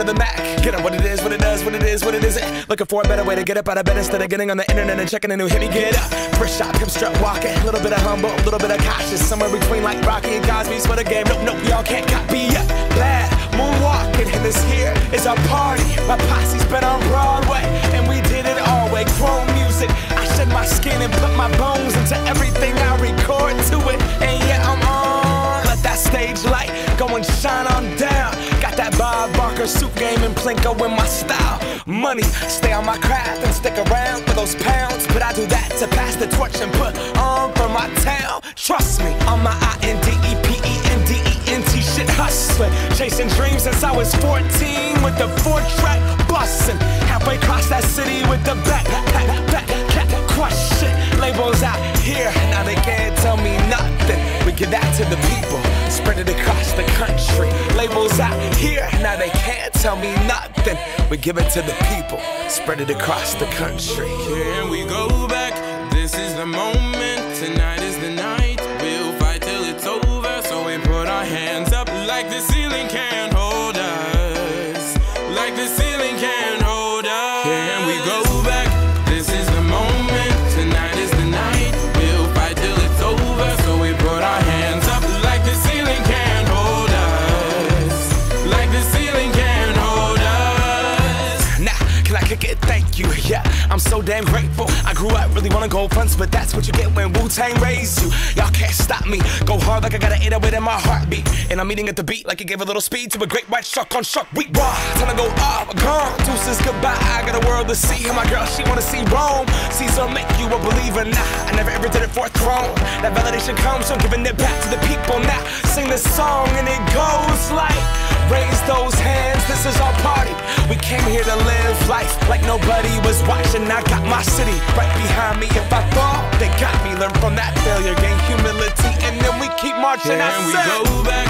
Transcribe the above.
to the Mac. Get up what it is, what it does, what it is, what it isn't. Looking for a better way to get up out of bed instead of getting on the internet and checking a new hit. Me get up, first shot, pimp strut walking. A little bit of humble, a little bit of cautious. Somewhere between like Rocky and Cosby's for the game. Nope, nope, y'all can't copy yet. Glad moonwalking, and this here is our party. My posse's been on Broadway, and we did it all way. Chrome music, I shed my skin and put my bones into everything I record to it. And yeah, I'm on. Let that stage light go and shine on down. Got that Bob Barker suit game and Plinko in my style. Money, stay on my craft and stick around for those pounds. But I do that to pass the torch and put on for my town. Trust me, on my INDEPENDENT shit hustling. Chasing dreams since I was 14 with the 4-track bustin'. Halfway across that city with the back crush shit. Labels out here, now they can't tell me nothing. We give that to the people, spread it across the country. Labels out here, now they can't tell me nothing. We give it to the people, spread it across the country. Here we go back, this is the moment, tonight is the night. We'll fight till it's over, so we put our hands up like the ceiling can't hold us. Like the ceiling can't hold us. Here we go back, this is the moment, tonight is the night. We'll fight till it's over, so we put our hands up like the ceiling can't hold us. Like the ceiling can't hold us. Now, can I kick it? Thank you, yeah, I'm so damn grateful. I grew up really wanna go fronts, but that's what you get when Wu-Tang raised you. Y'all can't stop me, go hard like I got an 808 in my heartbeat. And I'm eating at the beat like it gave a little speed to a great white shark on Shark Week. Raw, time to go off, gone, deuces goodbye. I got a world to see, and my girl, she wanna see Rome. Caesar make you a believer, nah, I never ever did it for a throne. That validation comes from giving it back to the people. Now, sing this song and it goes like, raise those hands, this is our party. We came here to live life like nobody was watching. I got my city right behind me. If I fall, they got me. Learn from that failure, gain humility, and then we keep marching. And we go back.